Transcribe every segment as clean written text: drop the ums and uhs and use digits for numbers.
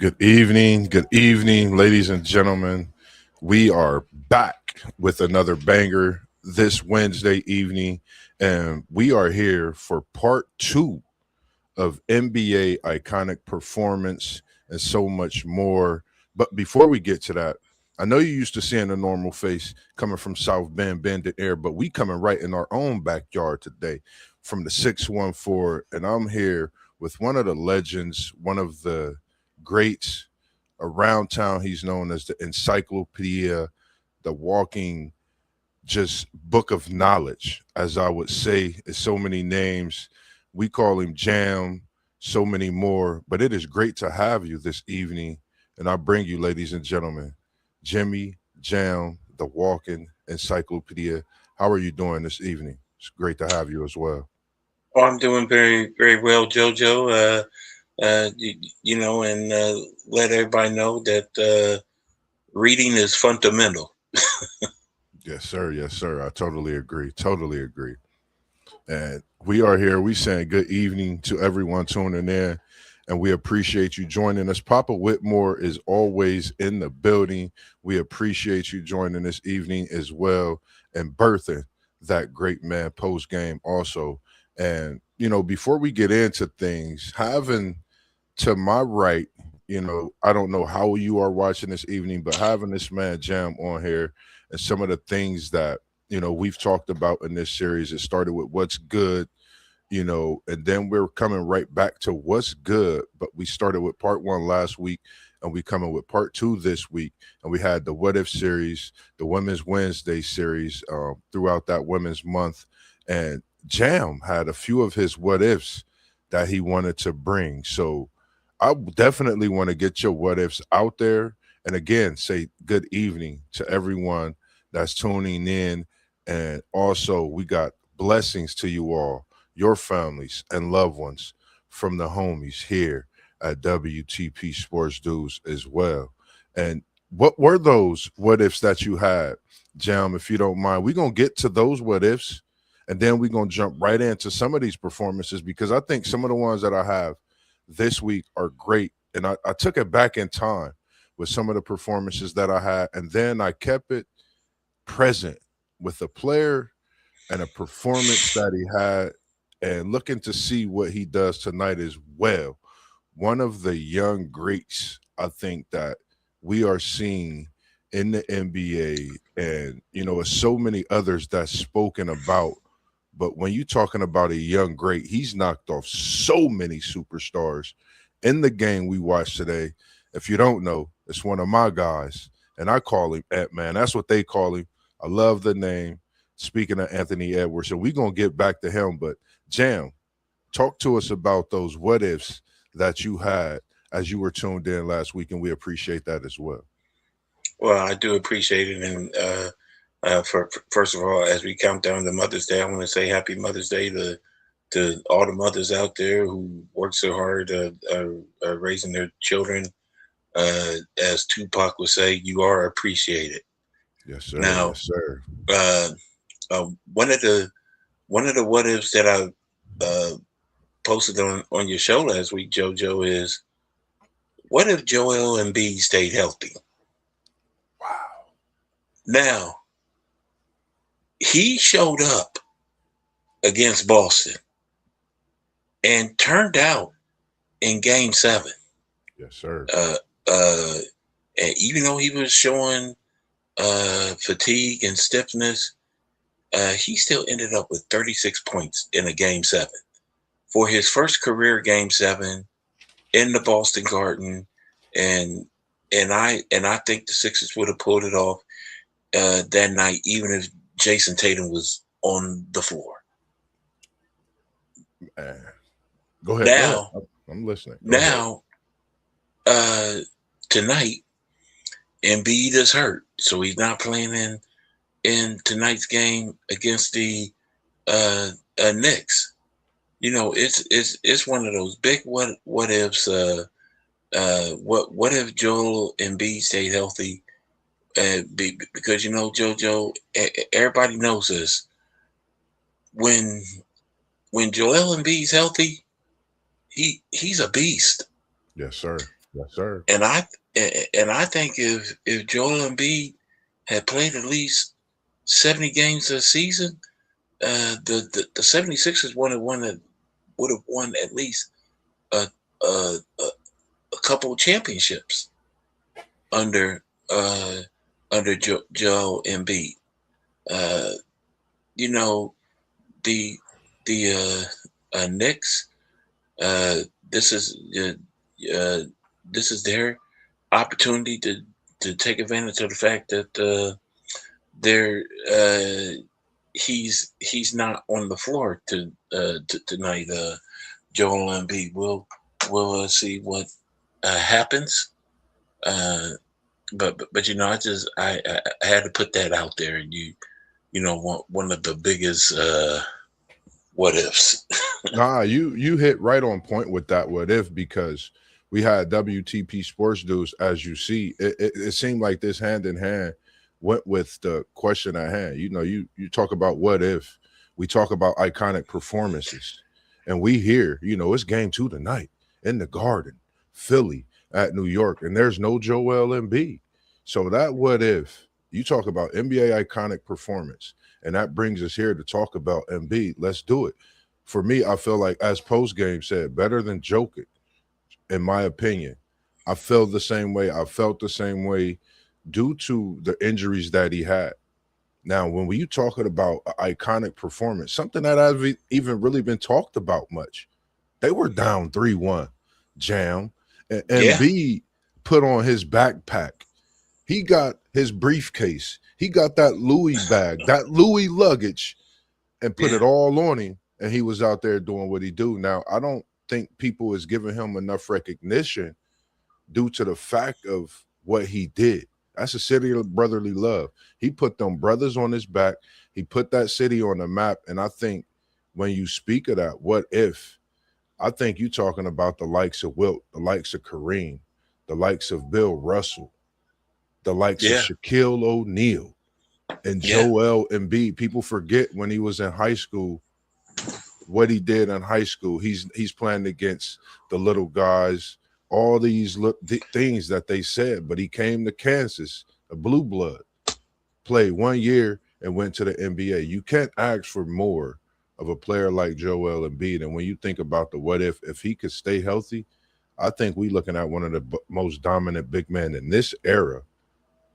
Good evening, ladies and gentlemen. We are back with another banger this Wednesday evening, and we are here for part two of NBA iconic performance and so much more. But before we get to that, I know you used to seeing a normal face coming from South Bend, Bended Air, but we coming right in our own backyard today from the 614, and I'm here with one of the legends, one of the greats around town. He's known as the encyclopedia, the walking just book of knowledge, as I would say. It's so many names. We call him Jam, so many more. But it is great to have you this evening. And I bring you, ladies and gentlemen, Jimmy Jam, the walking encyclopedia. How are you doing this evening? It's great to have you as well. Oh, I'm doing very, very well, JoJo. And let everybody know that reading is fundamental. Yes, sir. Yes, sir. I totally agree. Totally agree. And we are here. We saying good evening to everyone tuning in, and we appreciate you joining us. Papa Whitmore is always in the building. We appreciate you joining this evening as well, and birthing that great man post game also. And before we get into things, having to my right, I don't know how you are watching this evening, but having this man Jam on here and some of the things that we've talked about in this series. It started with what's good, and then we're coming right back to what's good. But we started with part one last week, and we coming with part two this week. And we had the What If series, the Women's Wednesday series throughout that Women's Month, and Jam had a few of his what ifs that he wanted to bring. So I definitely want to get your what ifs out there. And again, say good evening to everyone that's tuning in. And also, we got blessings to you all, your families and loved ones from the homies here at WTP Sports Dudes as well. And what were those what ifs that you had, Jam, if you don't mind? We're going to get to those what ifs, and then we're going to jump right into some of these performances because I think some of the ones that I have this week are great. And I took it back in time with some of the performances that I had, and then I kept it present with a player and a performance that he had, and looking to see what he does tonight as well. One of the young greats, I think, that we are seeing in the NBA, and there's so many others that's spoken about. But when you're talking about a young great, he's knocked off so many superstars in the game we watched today. If you don't know, it's one of my guys, and I call him Ant Man. That's what they call him. I love the name. Speaking of Anthony Edwards, so we're gonna get back to him. But Jam, talk to us about those what ifs that you had as you were tuned in last week, and we appreciate that as well. Well, I do appreciate it, and first of all, as we count down to Mother's Day, I want to say Happy Mother's Day to all the mothers out there who work so hard raising their children. As Tupac would say, you are appreciated. Yes, sir. Now, Yes, sir. uh, uh, one of the one of the what ifs that I posted on your show last week, JoJo, is what if Joel Embiid stayed healthy? Wow. Now, he showed up against Boston and turned out in game seven. Yes, sir. Uh, uh, and even though he was showing fatigue and stiffness, he still ended up with 36 points in a game seven. For his first career game seven in the Boston Garden, and I think the Sixers would have pulled it off that night, even if Jason Tatum was on the floor. Man. Go ahead. Go ahead. Now, I'm listening. Go ahead. now, uh, tonight, Embiid is hurt, so he's not playing in tonight's game against the uh, Knicks. It's one of those big what ifs. What if Joel Embiid stayed healthy? Because JoJo, everybody knows this. When when Joel Embiid's healthy, he's a beast. Yes, sir. Yes, sir. And I think if Joel Embiid had played at least 70 games a season, the 76ers would have won at least a a, a, a couple of championships under Joel Embiid. Uh, you know the Knicks. Uh, this is this is their opportunity to take advantage of the fact that they're he's not on the floor tonight. Joel Embiid. We'll see what happens. Uh, but I had to put that out there, and one of the biggest what ifs. Nah, you hit right on point with that what if, because we had WTP Sports News, as you see. It seemed like this hand in hand went with the question at hand. You talk about what if, we talk about iconic performances, and we hear, it's game 2 tonight in the Garden, Philly at New York, and there's no Joel Embiid. So that what if, you talk about NBA iconic performance, and that brings us here to talk about Embiid. Let's do it. For me, I feel like, as post game said, better than Jokic, in my opinion. I feel the same way. I felt the same way due to the injuries that he had. Now, when you talking about an iconic performance, something that hasn't even really been talked about much, they were down 3-1, Jam, and Yeah, Embiid put on his backpack. He got his briefcase. He got that Louis bag, that Louis luggage, and put yeah, it all on him, and he was out there doing what he do. Now, I don't think people is giving him enough recognition due to the fact of what he did. That's a city of brotherly love. He put them brothers on his back. He put that city on the map. And I think when you speak of that, what if, I think you talking about the likes of Wilt, the likes of Kareem, the likes of Bill Russell, the likes of yeah, Shaquille O'Neal, and yeah, Joel Embiid. People forget when he was in high school what he did in high school. He's playing against the little guys, all these things that they said, but he came to Kansas, a blue blood, played 1 year and went to the NBA. You can't ask for more of a player like Joel Embiid. And when you think about the what if he could stay healthy, I think we looking at one of the most dominant big men in this era,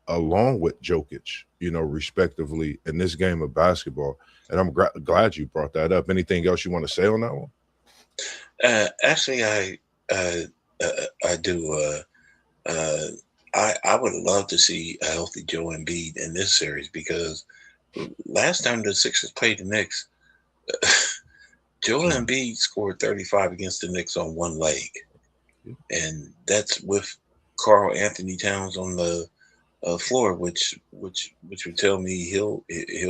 along with Jokic, respectively, in this game of basketball. And I'm glad you brought that up. Anything else you want to say on that one? Actually, I do. I would love to see a healthy Joe Embiid in this series, because last time the Sixers played the Knicks, Joel Mhm. Embiid scored 35 against the Knicks on one leg, and that's with Carl Anthony Towns on the floor, which would tell me he'll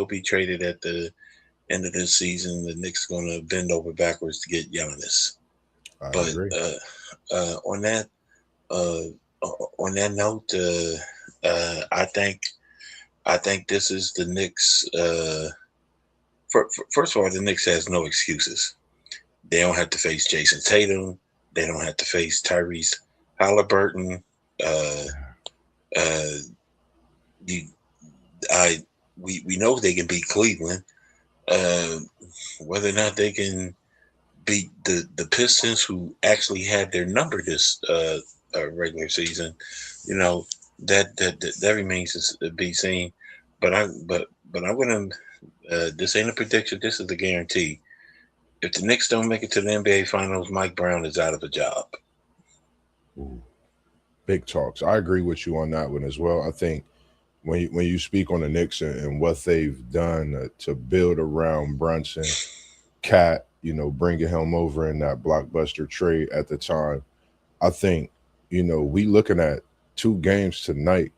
be traded at the end of this season. The Knicks going to bend over backwards to get Giannis. I But agree. uh, on that uh, on that note, I think this is the Knicks. First of all, the Knicks has no excuses. They don't have to face Jason Tatum. They don't have to face Tyrese Halliburton. Uh, uh, you, I we know they can beat Cleveland. Uh, whether or not they can beat the Pistons, who actually had their number this regular season, you know that remains to be seen. But I'm gonna. This ain't a prediction. This is a guarantee. If the Knicks don't make it to the NBA Finals, Mike Brown is out of a job. Ooh, big talks. I agree with you on that one as well. I think when you speak on the Knicks and what they've done to build around Brunson, Cat, bringing him over in that blockbuster trade at the time, I think, we looking at 2 games tonight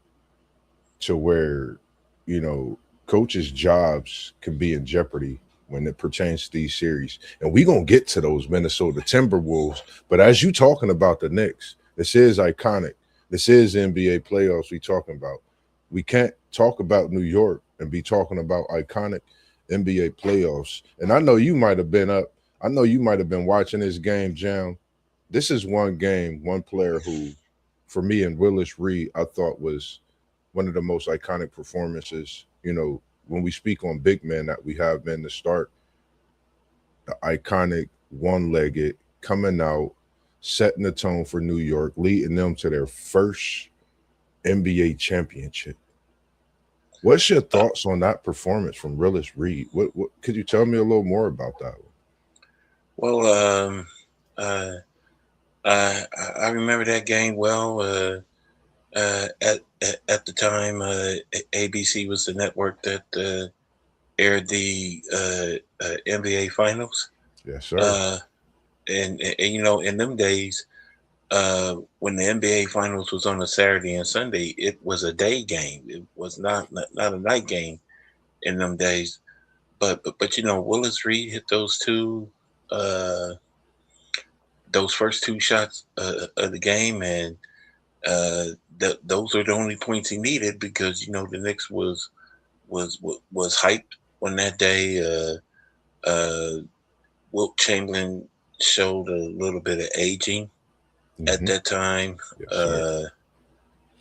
to where, you know, coaches' jobs can be in jeopardy when it pertains to these series. And we gonna get to those Minnesota Timberwolves. But as you talking about the Knicks, this is iconic. This is NBA playoffs we talking about. We can't talk about New York and be talking about iconic NBA playoffs. And I know you might have been up. I know you might have been watching this game, Jam. This is one game, one player who for me, and Willis Reed, I thought was one of the most iconic performances. When we speak on big men that we have been to start, the iconic one-legged coming out, setting the tone for New York, leading them to their first NBA championship. What's your thoughts on that performance from Willis Reed? What could you tell me a little more about that one? Well, uh, I remember that game well. At the time, ABC was the network that aired the NBA Finals. Yes, sir. Uh, and in them days, when the NBA Finals was on a Saturday and Sunday, it was a day game. It was not a night game in them days. But Willis Reed hit uh, those first two shots of the game, and uh, those are the only points he needed because the Knicks was hyped on that day. Wilt Chamberlain showed a little bit of aging at Hmm. that time. Yes, sir.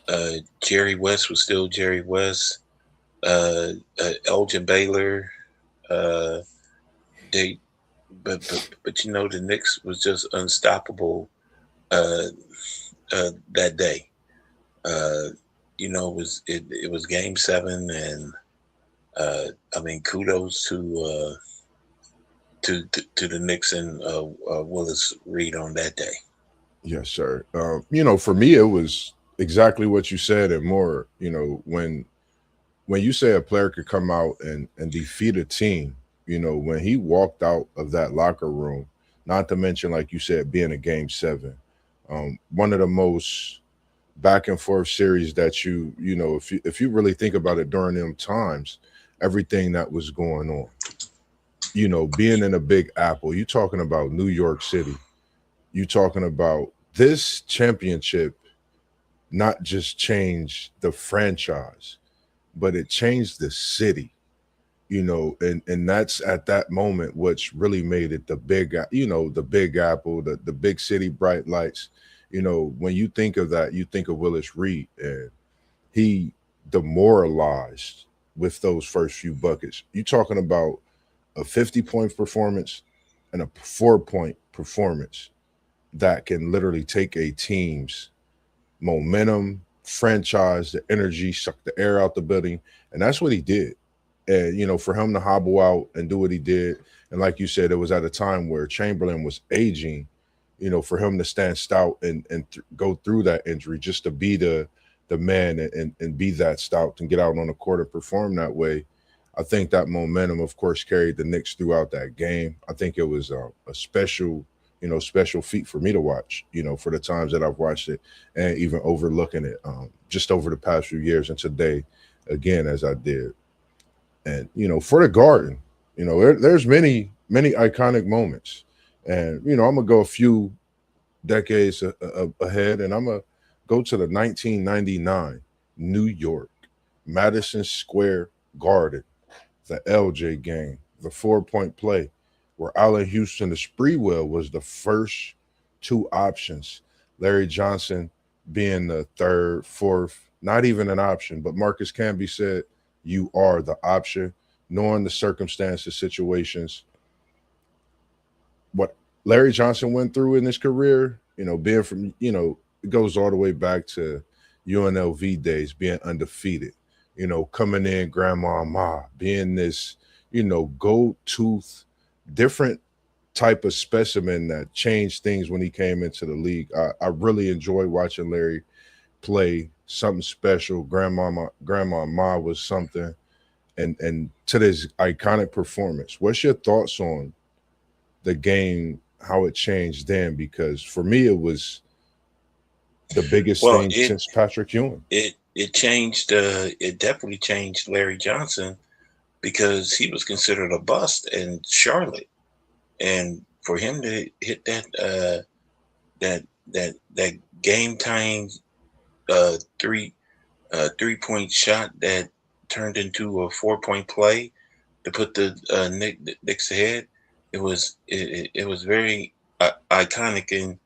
Uh, Jerry West was still Jerry West. Elgin Baylor. Uh, they, but the Knicks was just unstoppable uh, that day. Uh, it was Game 7, and I mean kudos to the Knicks and Willis Reed on that day. Yes, sir. For me, it was exactly what you said and more. When you say a player could come out and defeat a team, when he walked out of that locker room, not to mention, like you said, being a game 7, one of the most back and forth series that if you really think about it during them times, everything that was going on, being in a Big Apple, you talking about New York City, you talking about this championship not just changed the franchise, but it changed the city, and that's at that moment which really made it the Big Apple, the big city, bright lights. When you think of that, you think of Willis Reed, and he demoralized with those first few buckets. You talking about a 50-point performance and a 4-point performance that can literally take a team's momentum, franchise, the energy, suck the air out the building. And that's what he did. And, for him to hobble out and do what he did, and like you said, it was at a time where Chamberlain was aging, for him to stand stout and go through that injury just to be the man and be that stout and get out on the court and perform that way. I think that momentum, of course, carried the Knicks throughout that game. I think it was a special feat for me to watch, for the times that I've watched it and even overlooking it just over the past few years and today again as I did. And, for the Garden, there's many iconic moments. And, I'm going to go a few decades ahead, and I'm going to go to the 1999 New York Madison Square Garden, the LJ game, the 4-point play where Allen Houston, the Spreewell, was the first two options. Larry Johnson being the third, fourth, not even an option. But Marcus Camby said, "You are the option," knowing the circumstances, situations, what Larry Johnson went through in his career. Being from, it goes all the way back to UNLV days, being undefeated. Coming in, Grandma Ma, being this, gold tooth, different type of specimen that changed things when he came into the league. I really enjoy watching Larry play. Something special. Grandma Ma was something. And to this iconic performance, what's your thoughts on the game, how it changed then? Because for me, it was the biggest Well, thing since Patrick Ewing. it changed. It definitely changed Larry Johnson because he was considered a bust in Charlotte, and for him to hit that that game tying uh, three 3-point shot that turned into a 4-point play to put the Knicks ahead, it was very iconic, and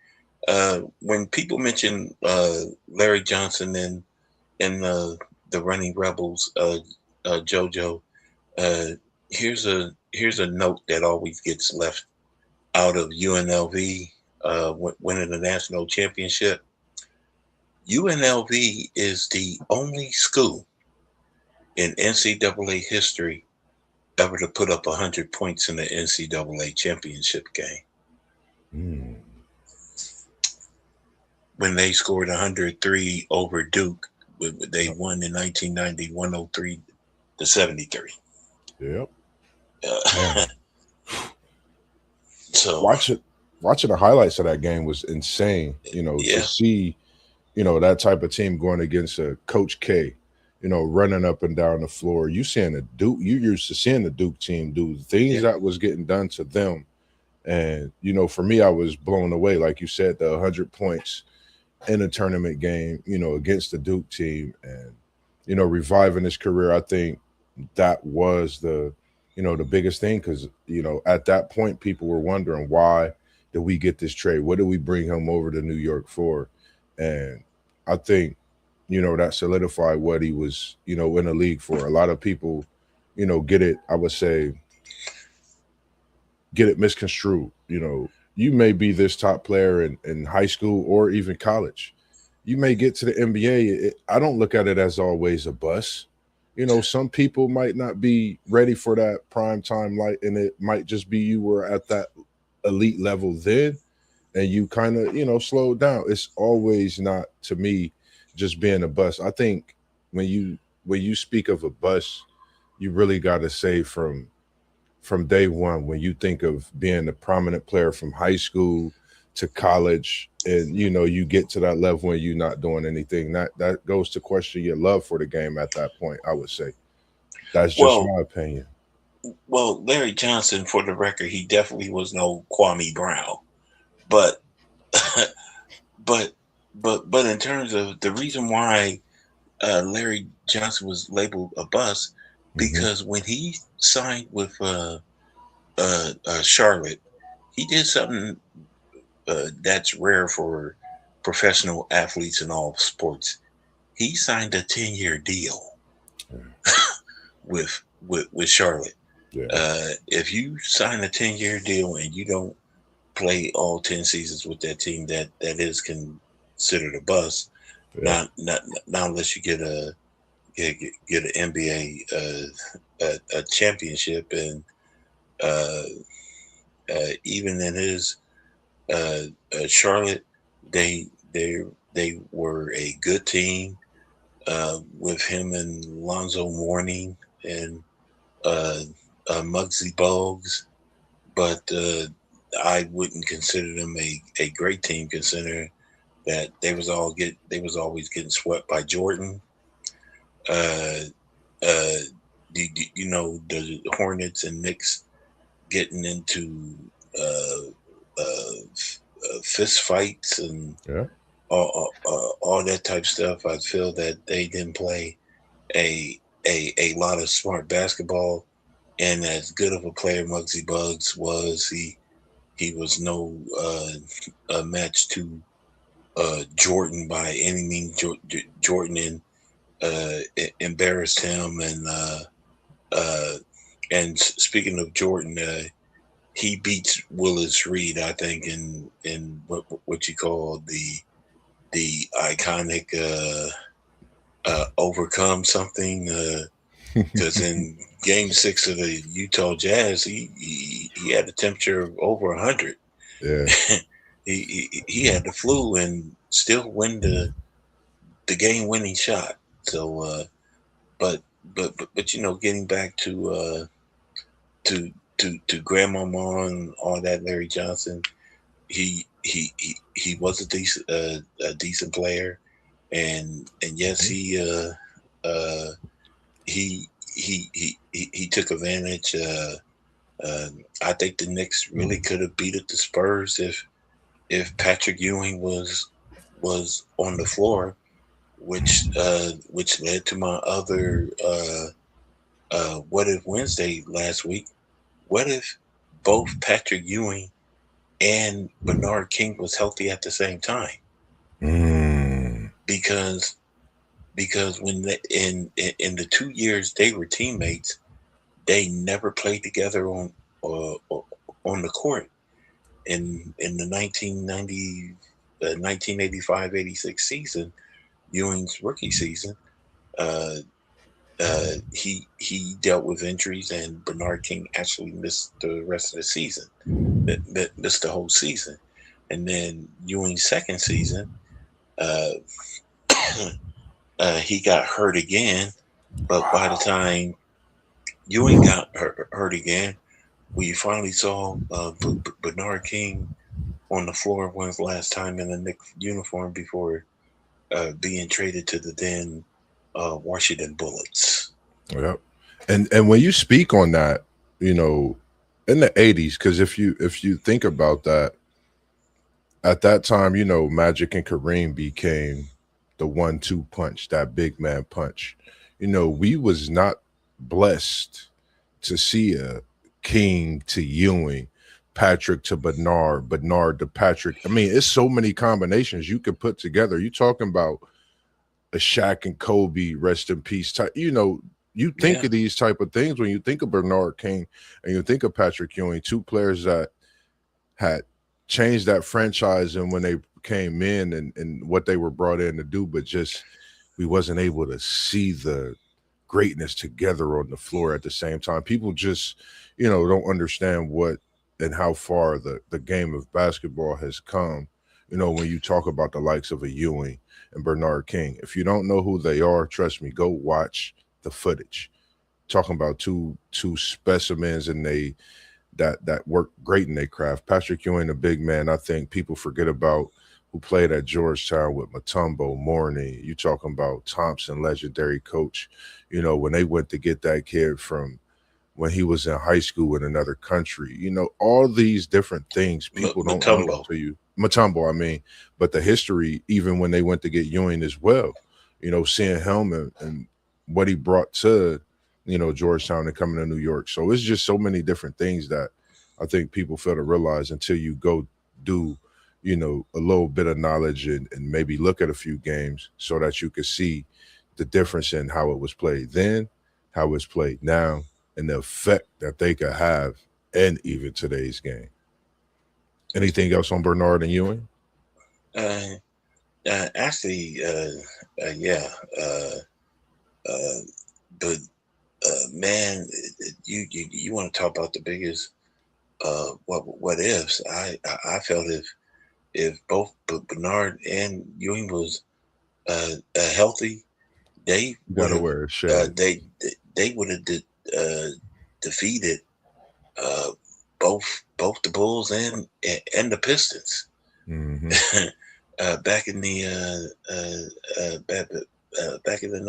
when people mention Larry Johnson and the Running Rebels, JoJo, uh, here's a note that always gets left out of UNLV winning the national championship. UNLV is the only school in NCAA history ever to put up 100 points in the NCAA championship game. Mm. When they scored 103 over Duke, they won in 1990, 103 to 73. Yep. Uh, so Watching the highlights of that game was insane. To yeah, see, that type of team going against a Coach K, running up and down the floor. You seeing the Duke, you used to seeing the Duke team do the things yeah. that was getting done to them. And, for me, I was blown away. Like you said, the 100 points in a tournament game, against the Duke team and, reviving his career. I think that was the biggest thing because, at that point, people were wondering why did we get this trade? What did we bring him over to New York for? And I think, that solidified what he was, in the league for. A lot of people, get it, I would say, get it misconstrued. You may be this top player in high school or even college. You may get to the NBA. I don't look at it as always a bust. Some people might not be ready for that prime time light, and it might just be you were at that elite level then, and you kind of slowed down. It's always not to me just being a bust. I think when you speak of a bust, you really got to say from day one when you think of being a prominent player from high school to college and you get to that level when you're not doing anything that goes to question your love for the game at that point. I would say that's just Well, my opinion. Larry Johnson, for the record, he definitely was no Kwame Brown, but but but in terms of the reason why Larry Johnson was labeled a bust, Hmm. because when he signed with Charlotte, he did something that's rare for professional athletes in all sports. He signed a 10-year deal with Charlotte. Yeah, If you sign a 10-year deal and you don't play all 10 seasons with that team, that is considered a bust. yeah, Not unless you get an NBA a championship, and uh, even in his uh, Charlotte, they they they were a good team with him and Lonzo Mourning and uh, Muggsy Bogues, but I wouldn't consider them a great team, considering that they was always getting swept by Jordan. Uh, uh, you know, the Hornets and Knicks getting into fist fights and yeah. all that type of stuff. I feel that they didn't play a a lot of smart basketball. And as good of a player Muggsy Bugs was, he was no a match to Jordan by any means. Jordan embarrassed him, uh, and speaking of Jordan, he beats Willis Reed, I think, in what you call the iconic overcome something. Because in Game 6 of the Utah Jazz, he had a temperature of over 100. Yeah, He had the flu and still win the game winning shot. So, but but getting back to to Grandmama and all that, Larry Johnson, he was a decent player, and yes, mhm, uh he took advantage. Uh, I think the Knicks really mhm. could have beat the Spurs if Patrick Ewing was on the floor, which led to my other what if Wednesday last week. What if both Patrick Ewing and Bernard King was healthy at the same time. Because when in the 2 years they were teammates, they never played together on the court. In the 1985-86 season, Ewing's rookie season, he dealt with injuries, and Bernard King actually missed the rest of the season, missed the whole season. And then Ewing's second season, he got hurt again. But by the time Ewing got hurt again, we finally saw Bernard King on the floor one last time in a Knicks uniform before being traded to the then Washington Bullets. Yep. And when you speak on that, in the 80s, because if you think about that, at that time, Magic and Kareem became the 1-2 punch, that big man punch. We was not blessed to see a King to Ewing, Patrick to Bernard, Bernard to Patrick. I mean, it's so many combinations you could put together. You talking about a Shaq and Kobe, rest in peace type. You think of these type of things when you think of Bernard King and you think of Patrick Ewing, two players that had changed that franchise and when they came in and what they were brought in to do, but just we wasn't able to see the greatness together on the floor at the same time. People just, don't understand what and how far the game of basketball has come, when you talk about the likes of a Ewing and Bernard King. If you don't know who they are, trust me, go watch the footage. Talking about two specimens and that work great in their craft. Patrick Ewing, a big man, I think people forget about, who played at Georgetown with Mutombo, Morney. You talking about Thompson, legendary coach. When they went to get that kid from when he was in high school in another country. All these different things people don't know to you. Mutombo, I mean, but the history, even when they went to get Ewing as well, seeing him and what he brought to, Georgetown and coming to New York. So it's just so many different things that I think people fail to realize until you go do, a little bit of knowledge and maybe look at a few games so that you can see the difference in how it was played then, how it's played now, and the effect that they could have in even today's game. Anything else on Bernard and Ewing? Actually, yeah. But man, you want to talk about the biggest what ifs? I felt if both Bernard and Ewing was healthy, they would Gotta have wear a shade. they would have defeated both the Bulls and the Pistons. Mm-hmm. Back in the back in the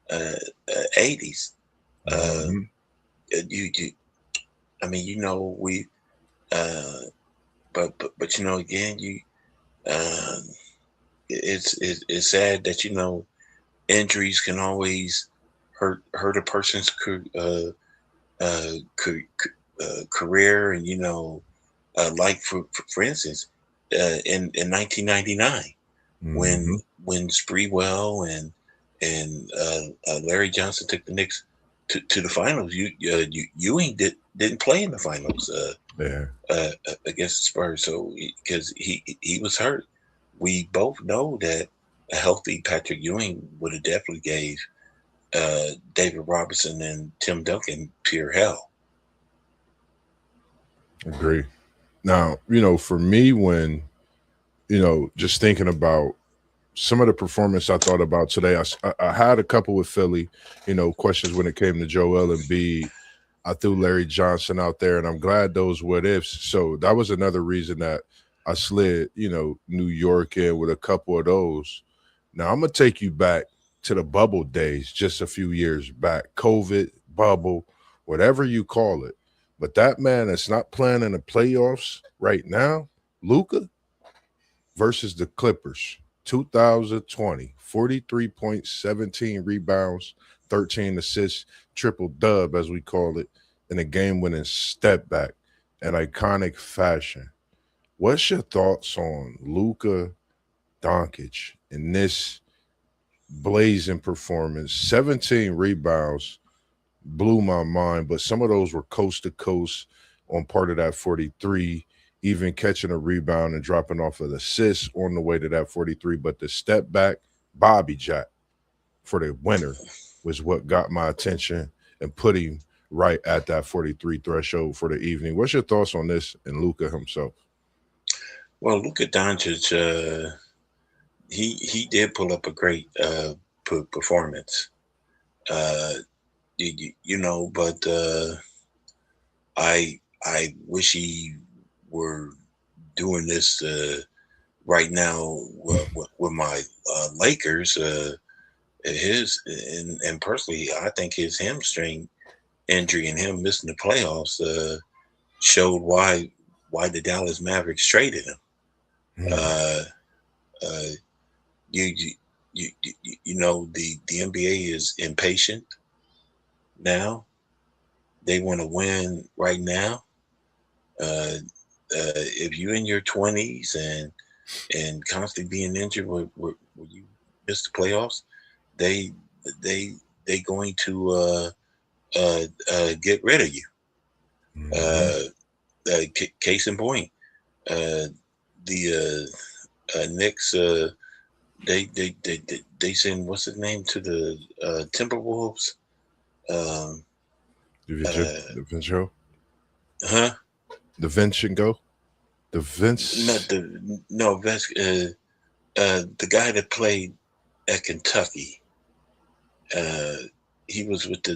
1980s. Mm-hmm. I mean, we, but again, it's sad that injuries can always hurt a person's career, and like for instance, in 1999, Mm-hmm. when Sprewell and Larry Johnson took the Knicks to the finals, Ewing didn't play in the finals against the Spurs, so because he was hurt. We both know that a healthy Patrick Ewing would have definitely gave David Robinson and Tim Duncan pure hell. Agree. Now, for me, when, just thinking about some of the performance I thought about today, I had a couple with Philly, questions when it came to Joel Embiid. I threw Larry Johnson out there, and I'm glad those what ifs. So that was another reason that I slid, New York in with a couple of those. Now I'm gonna take you back to the bubble days, just a few years back, COVID bubble, whatever you call it. But that man that's not playing in the playoffs right now, Luka versus the Clippers, 2020, 43 points, 17 rebounds, 13 assists, triple dub, as we call it, in a game winning step back in iconic fashion. What's your thoughts on Luka Doncic in this blazing performance? 17 rebounds blew my mind, but some of those were coast to coast on part of that 43, even catching a rebound and dropping off an assist on the way to that 43. But the step back Bobby Jack for the winner was what got my attention and put him right at that 43 threshold for the evening. What's your thoughts on this and Luca himself? Well, Luka Doncic, he did pull up a great performance. Uh, but I wish he were doing this right now with my Lakers. And personally, I think his hamstring injury and him missing the playoffs showed why the Dallas Mavericks traded him. Uh, uh, you, the NBA is impatient now. They want to win right now. If you're in your 20s and constantly being injured where you miss the playoffs, they going to get rid of you. Case in point, the Knicks they send what's his name to the Timberwolves. The Vincenzo? Huh? The Vincenzo? The Vince? The guy that played at Kentucky. He was with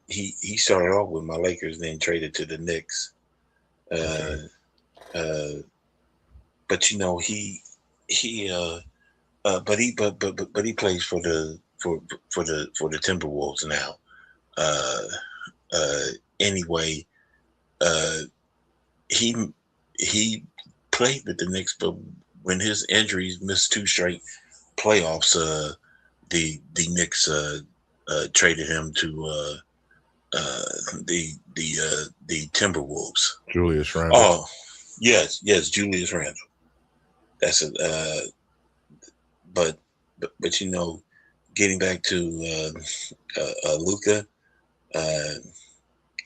he started off with my Lakers, then traded to the Knicks. But he plays for the Timberwolves now. Anyway, he played with the Knicks, but when his injuries missed 2 straight playoffs, the Knicks traded him to the Timberwolves. Julius Randle. Oh, yes, Julius Randle. That's a but getting back to Luka,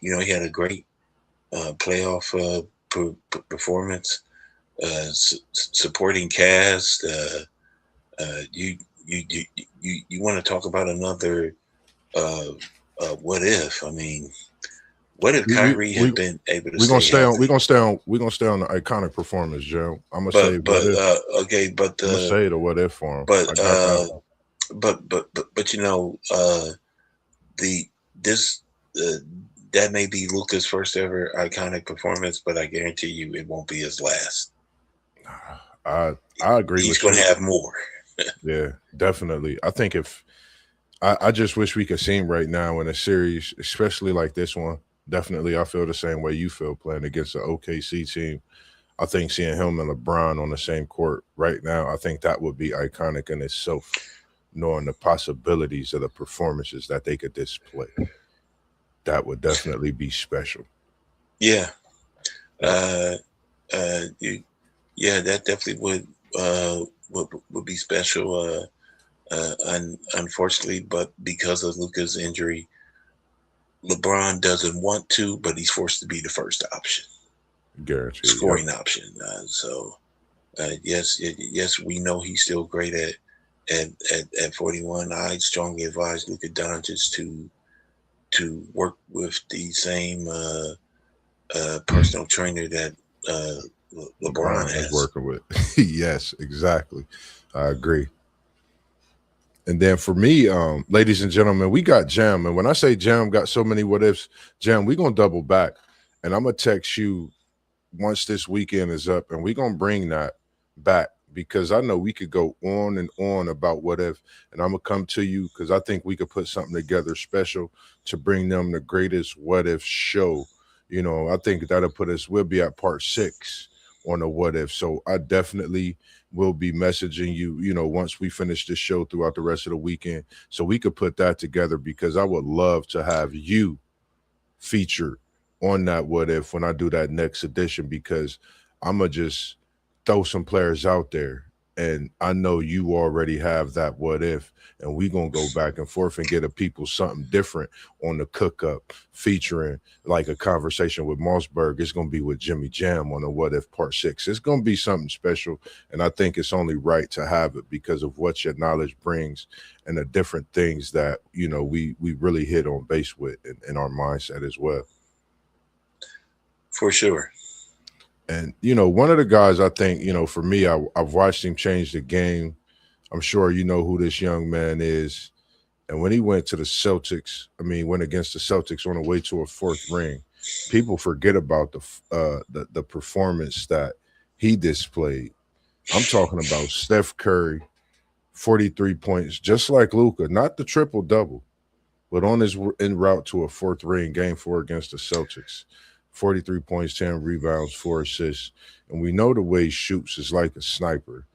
he had a great playoff performance, supporting cast. You want to talk about another what if? I mean, what if Kyrie had been able to? We're gonna stay on the iconic performance, Joe. I'm gonna say, I'm gonna say the what if for him. But that may be Luka's first ever iconic performance, but I guarantee you it won't be his last. I agree. He's going to have more. Yeah, definitely. I think I just wish we could see him right now in a series, especially like this one. Definitely, I feel the same way you feel playing against the OKC team. I think seeing him and LeBron on the same court right now, I think that would be iconic in itself, knowing the possibilities of the performances that they could display. That would definitely be special. Yeah. That definitely would be special. Unfortunately, but because of Luka's injury, LeBron doesn't want to, but he's forced to be the first option. Guaranteed. Scoring option. Yes, we know he's still great at 41. I strongly advise Luka Doncic to work with the same personal trainer that LeBron has working with. Yes, exactly. I agree. And then for me, ladies and gentlemen, we got Jam. And when I say Jam got so many what ifs, Jam, we're going to double back. And I'm going to text you once this weekend is up, and we're going to bring that back because I know we could go on and on about what if. And I'm going to come to you because I think we could put something together special to bring them the greatest what if show. I think that'll put us, we'll be at part 6 on the what if. So I definitely will be messaging you, once we finish this show throughout the rest of the weekend, so we could put that together because I would love to have you featured on that what if when I do that next edition, because I'm going to just throw some players out there, and I know you already have that what if, and we gonna go back and forth and get a people something different on the cook up, featuring like a conversation with Mossberg. It's gonna be with Jimmy Jam on the what if part 6. It's gonna be something special, and I think it's only right to have it because of what your knowledge brings and the different things that we really hit on base with in our mindset as well. For sure. And one of the guys I think, for me, I've watched him change the game. I'm sure you know who this young man is. And when he went to the Celtics, went against the Celtics on the way to a 4th ring, people forget about the performance that he displayed. I'm talking about Steph Curry, 43 points, just like Luka, not the triple double, but on his en route to a 4th ring, game 4 against the Celtics. 43 points, 10 rebounds, 4 assists. And we know the way he shoots is like a sniper.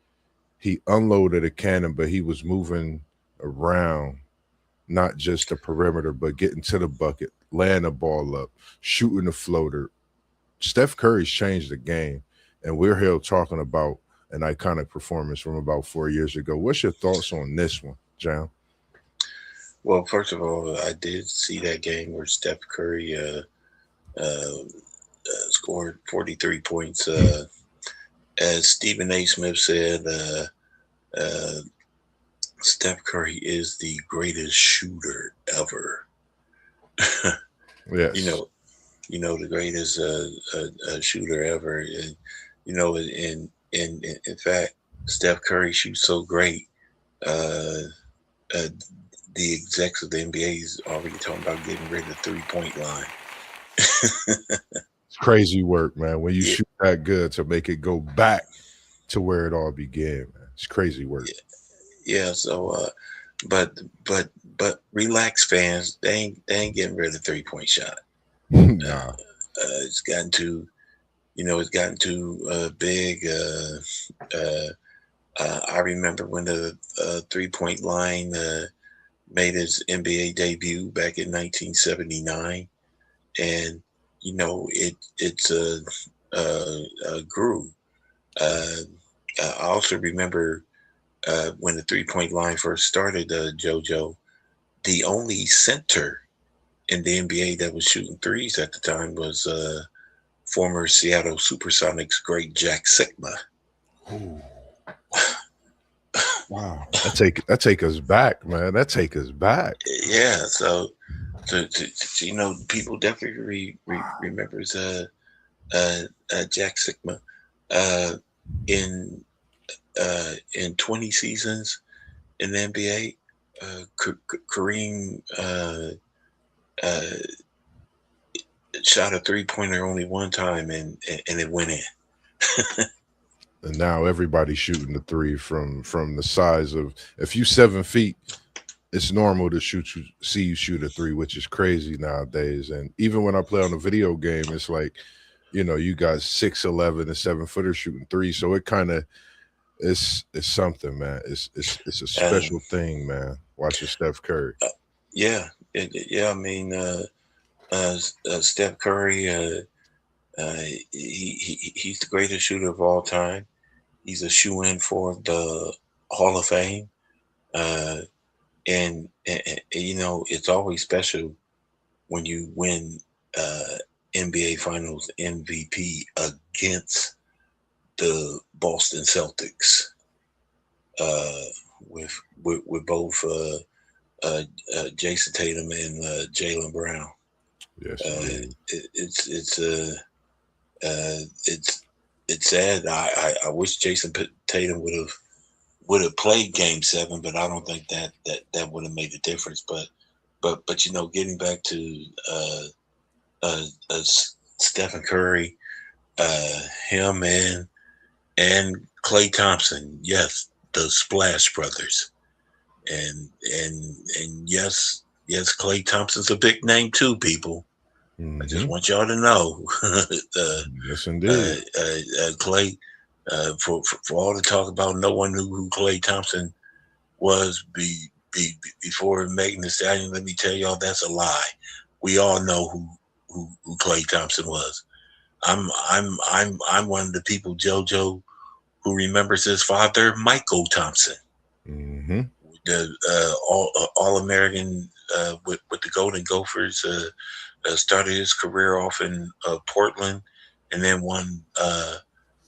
He unloaded a cannon, but he was moving around, not just the perimeter, but getting to the bucket, laying the ball up, shooting the floater. Steph Curry's changed the game, and we're here talking about an iconic performance from about 4 years ago. What's your thoughts on this one, Jam? Well, first of all, I did see that game where Steph Curry scored 43 points. As Stephen A. Smith said, Steph Curry is the greatest shooter ever. Yes. The greatest shooter ever. And, in fact, Steph Curry shoots so great. The execs of the NBA is already talking about getting rid of the 3-point line. It's crazy work, man. When you shoot that good to make it go back to where it all began, man. It's crazy work. Yeah. So, but relax, fans. They ain't getting rid of the 3-point shot. Nah. It's gotten too big. I remember when the 3-point line made his NBA debut back in 1979, and it's grew. I also remember when the 3-point line first started, JoJo, the only center in the NBA that was shooting threes at the time was former Seattle Supersonics great Jack Sikma. Ooh. Wow, that take us back, man. That take us back. Yeah, so people definitely remembers Jack Sikma in 20 seasons in the NBA. Kareem shot a 3-pointer only one time and it went in. And now everybody's shooting the 3 from the size of, if you 7 feet, it's normal to see you shoot a 3, which is crazy nowadays. And even when I play on a video game, it's like, you got 6'11" and 7-footer shooting 3. So it kind of it's something, man. It's a special thing, man. Watching Steph Curry. Steph Curry, he's the greatest shooter of all time. He's a shoe-in for the Hall of Fame. And it's always special when you win NBA Finals MVP against the Boston Celtics with both Jason Tatum and Jaylen Brown. Yes, it's sad. I wish Jason Tatum would have played Game 7, but I don't think that would have made a difference. But getting back to Stephen Curry, him and Klay Thompson, yes, the Splash Brothers, and yes, Klay Thompson's a big name too, people. Mm-hmm. I just want y'all to know. Yes, indeed. Klay, for all the talk about no one knew who Klay Thompson was before Megan Thee Stallion, let me tell y'all that's a lie. We all know who Klay Thompson was. I'm one of the people, JoJo, who remembers his father, Michael Thompson, Mm-hmm. the All American with the Golden Gophers. Started his career off in Portland, and then won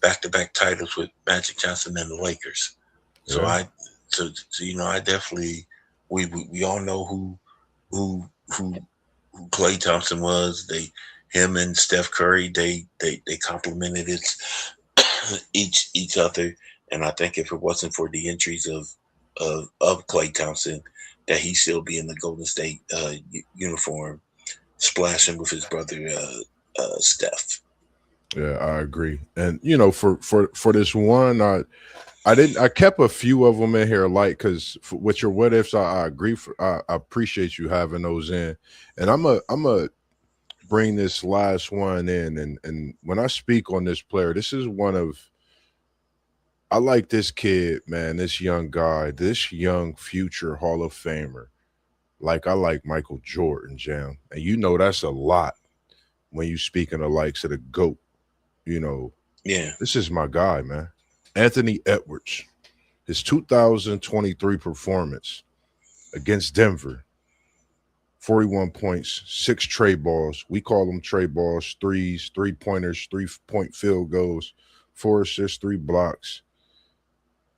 back-to-back titles with Magic Johnson and the Lakers. So Yeah. I definitely we all know who who who Klay Thompson was. Him and Steph Curry they complemented each other, and I think if it wasn't for the injuries of Klay Thompson, that he still be in the Golden State uniform, splashing with his brother Steph. Yeah, I agree. And for this one, I kept a few of them in here light because with your what ifs, I agree. I appreciate you having those in, and I'm a bring this last one in, and when I speak on this player, this is one of I like this kid, man, this young guy, this young future Hall of Famer. Like I like Michael Jordan, Jam, and that's a lot when you speaking of likes of the GOAT. You know, Yeah, this is my guy, man. Anthony Edwards, his 2023 performance against Denver, 41 points, 6 trade balls. We call them trade balls, threes, 3-pointers, 3-point field goals, 4 assists, 3 blocks.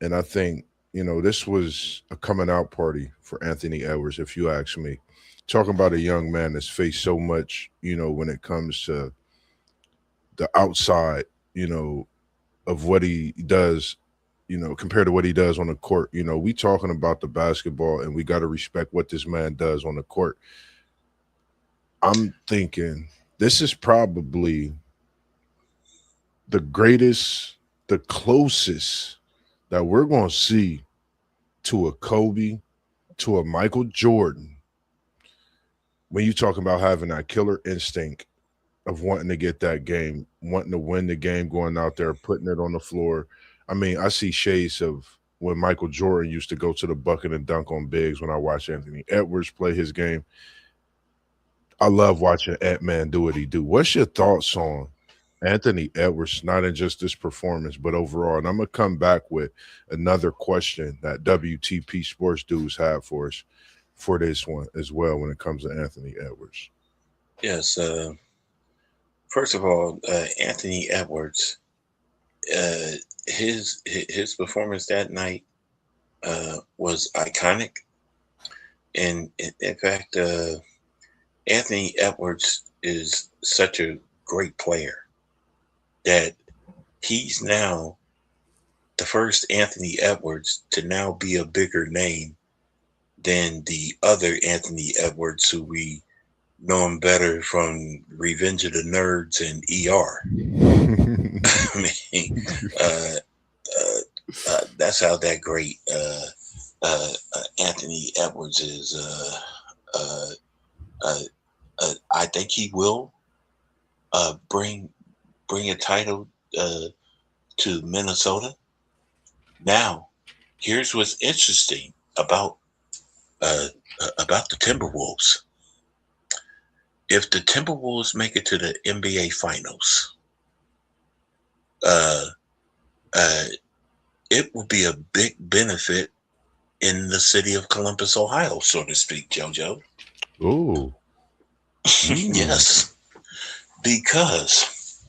And I think, this was a coming out party for Anthony Edwards, if you ask me. Talking about a young man that's faced so much, when it comes to the outside, of what he does, compared to what he does on the court. We talking about the basketball and we got to respect what this man does on the court. I'm thinking this is probably the greatest, the closest that we're going to see to a Kobe, to a Michael Jordan. When you talking about having that killer instinct of wanting to get that game, wanting to win the game, going out there, putting it on the floor. I mean, I see shades of when Michael Jordan used to go to the bucket and dunk on bigs when I watch Anthony Edwards play his game. I love watching Ant-Man do what he do. What's your thoughts on Anthony Edwards, not in just this performance, but overall? And I'm going to come back with another question that WTP Sports Dudes have for us for this one as well when it comes to Anthony Edwards. yes. First of all, Anthony Edwards, his performance that night was iconic, and in fact, Anthony Edwards is such a great player that he's now the first Anthony Edwards to now be a bigger name than the other Anthony Edwards who we know him better from Revenge of the Nerds and ER. I mean, that's how that great Anthony Edwards is. I think he will bring a title to Minnesota. Now, here's what's interesting about the Timberwolves. If the Timberwolves make it to the NBA Finals, it will be a big benefit in the city of Columbus, Ohio, so to speak, JoJo. Ooh. Yes, because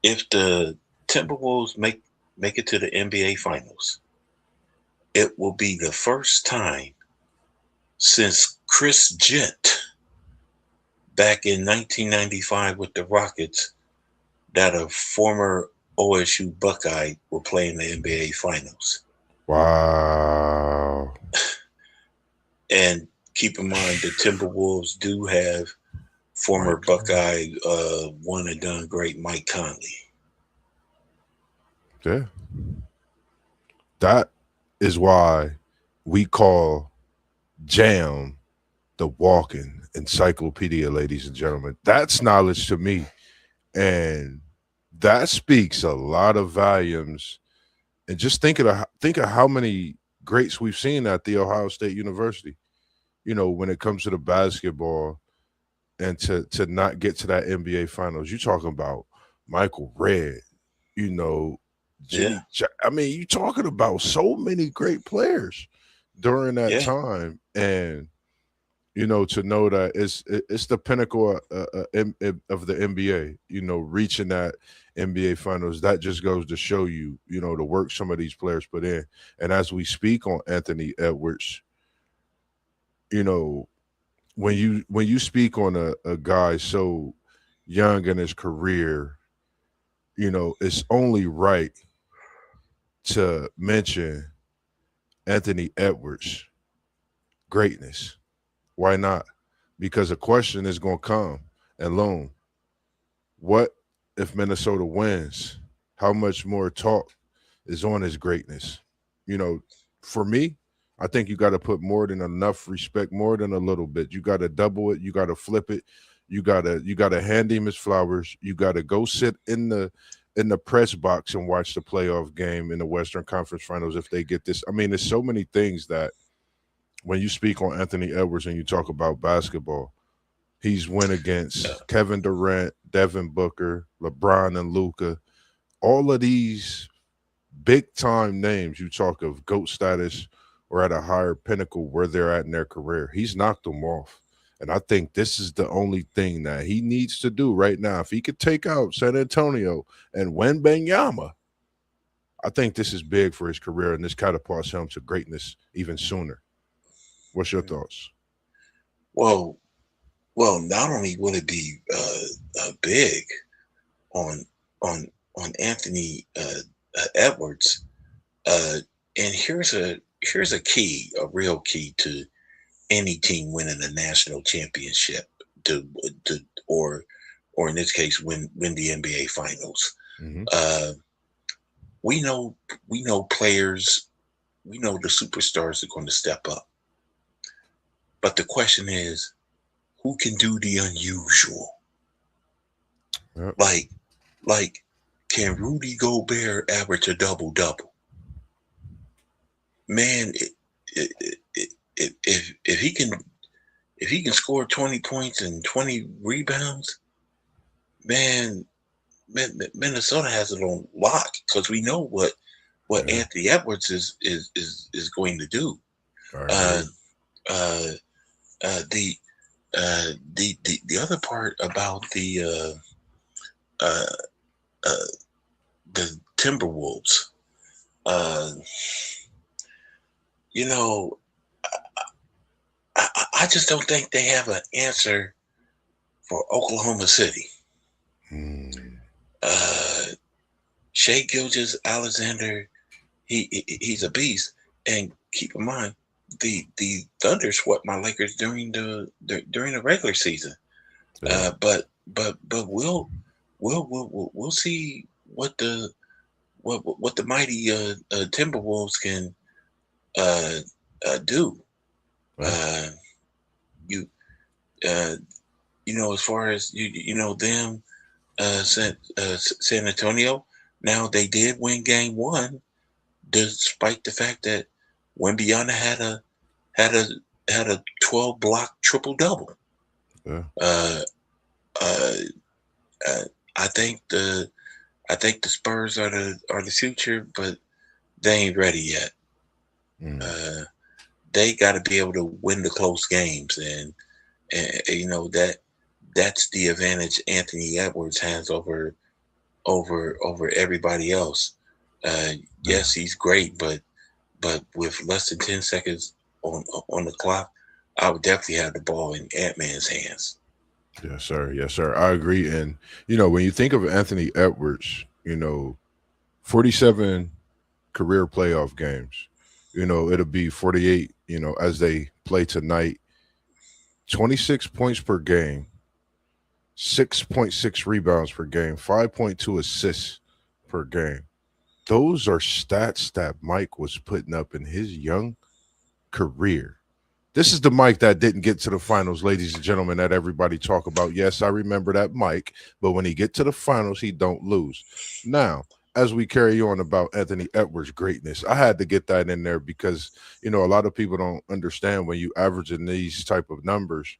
if the Timberwolves make it to the NBA Finals, it will be the first time since Chris Gent back in 1995 with the Rockets that a former OSU Buckeye will play in the NBA Finals. Wow. And keep in mind the Timberwolves do have former Buckeye one and done great Mike Conley. Yeah. That is why we call Jam the walking encyclopedia, ladies and gentlemen. That's knowledge to me. And that speaks a lot of volumes. And just think of how many greats we've seen at the Ohio State University. When it comes to the basketball and to not get to that NBA Finals, you're talking about Michael Redd, Yeah. I mean, you talking about so many great players during that Yeah. time, and to know that it's the pinnacle of the NBA. Reaching that NBA Finals, that just goes to show you, the work some of these players put in. And as we speak on Anthony Edwards, you know, when you speak on a guy so young in his career, it's only right to mention Anthony Edwards' greatness. Why not? Because a question is going to come and loom. What if Minnesota wins? How much more talk is on his greatness? You know, for me, I think you got to put more than enough respect, more than a little bit. You got to double it. You got to flip it. You got to hand him his flowers. You got to go sit in the press box and watch the playoff game in the Western Conference Finals if they get this. I mean, there's so many things that when you speak on Anthony Edwards and you talk about basketball, he's went Yeah. against Kevin Durant, Devin Booker, LeBron, and Luca. All of these big time names, you talk of GOAT status or at a higher pinnacle where they're at in their career. He's knocked them off. And I think this is the only thing that he needs to do right now. If he could take out San Antonio and win Benyama, I think this is big for his career and this catapults him to greatness even sooner. What's your thoughts? Well, well, not only will it be big on on Anthony Edwards, uh, and here's a key, a real key to any team winning a national championship to to or in this case win the NBA finals. Hmm. Uh, we know players, we know the superstars are going to step up, but the question is who can do the unusual? Yep. Like can Rudy Gobert average a double double? Man, if he can score 20 points and 20 rebounds, man, Minnesota has it on lock because we know what Yeah, Anthony Edwards is going to do. I Uh, agree. uh, the the other part about uh, uh, the Timberwolves, uh, you know, I just don't think they have an answer for Oklahoma City. Hmm. Uh, Shea Gilgis Alexander, he's a beast. And keep in mind, the Thunder swept my Lakers during the regular season. Yeah. But we'll see what the mighty Timberwolves can uh, do. Yeah. Uh, you uh, as far as them, San Antonio. Now they did win Game One, despite the fact that Wembyana had a had a 12 block triple double. Yeah. Uh, uh, uh, I think the Spurs are the future, but they ain't ready yet. Mm. Uh, they got to be able to win the close games, and that's the advantage Anthony Edwards has over everybody else. Uh, Yeah. yes, he's great, but with less than 10 seconds on the clock, I would definitely have the ball in Ant Man's hands. Yes, sir. Yes, sir. I agree. And when you think of Anthony Edwards, 47 career playoff games. It'll be 48. As they play tonight, 26 points per game, 6.6 rebounds per game, 5.2 assists per game. Those are stats that Mike was putting up in his young career. This is the Mike that didn't get to the finals, ladies and gentlemen, that everybody talk about. Yes, I remember that Mike, but when he get to the finals, he don't lose. Now, as we carry on about Anthony Edwards' greatness, I had to get that in there because a lot of people don't understand when you average in these type of numbers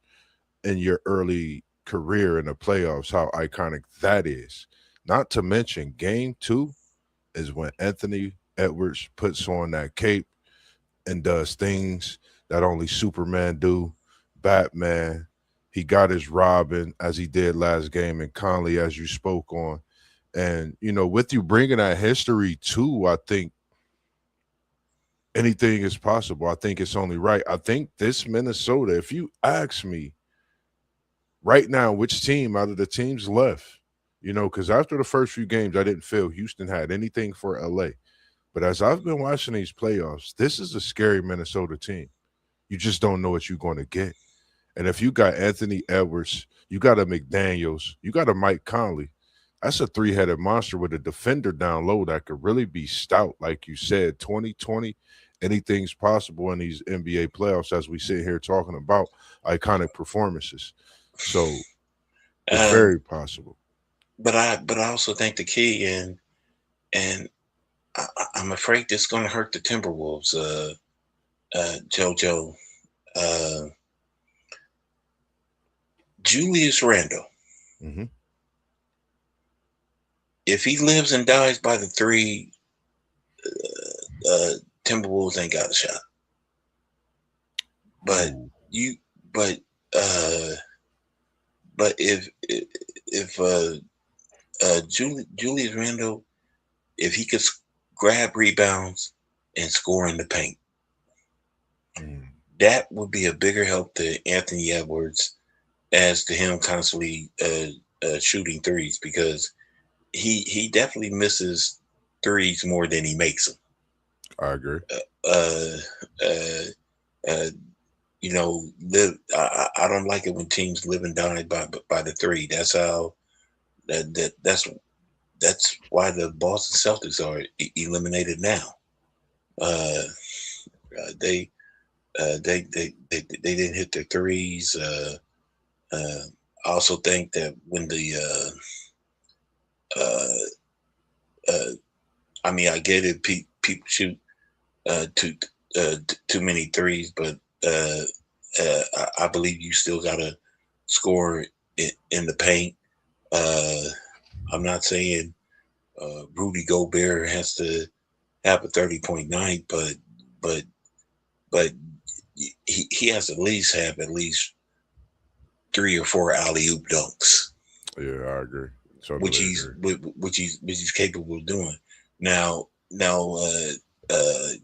in your early career in the playoffs how iconic that is. Not to mention Game 2. is when Anthony Edwards puts on that cape and does things that only Superman do, Batman. He got his Robin as he did last game, and Conley as you spoke on. And with you bringing that history too, I think anything is possible. I think it's only right. I think this Minnesota, if you ask me right now, which team out of the teams left, because after the first few games, I didn't feel Houston had anything for LA. But as I've been watching these playoffs, this is a scary Minnesota team. You just don't know what you're going to get. And if you got Anthony Edwards, you got a McDaniels, you got a Mike Conley, that's a three-headed monster with a defender down low that could really be stout. Like you said, 2020, anything's possible in these NBA playoffs as we sit here talking about iconic performances. So it's very possible. But I also think the key, and I'm afraid this is going to hurt the Timberwolves, JoJo. Julius Randle. Mm-hmm. If he lives and dies by the three, Timberwolves ain't got a shot. But if Julius Randle, if he could grab rebounds and score in the paint, that would be a bigger help to Anthony Edwards as to him constantly shooting threes, because he definitely misses threes more than he makes them. I agree. I don't like it when teams live and die by the three. That's how that's why the Boston Celtics are eliminated now. They didn't hit their threes. I also think that when I get it. People shoot too many threes, but I believe you still gotta score in the paint. I'm not saying Rudy Gobert has to have a 30-point night, but he has at least have at least 3 or 4 alley-oop dunks. Yeah, I agree. Totally which he's capable of doing. Now,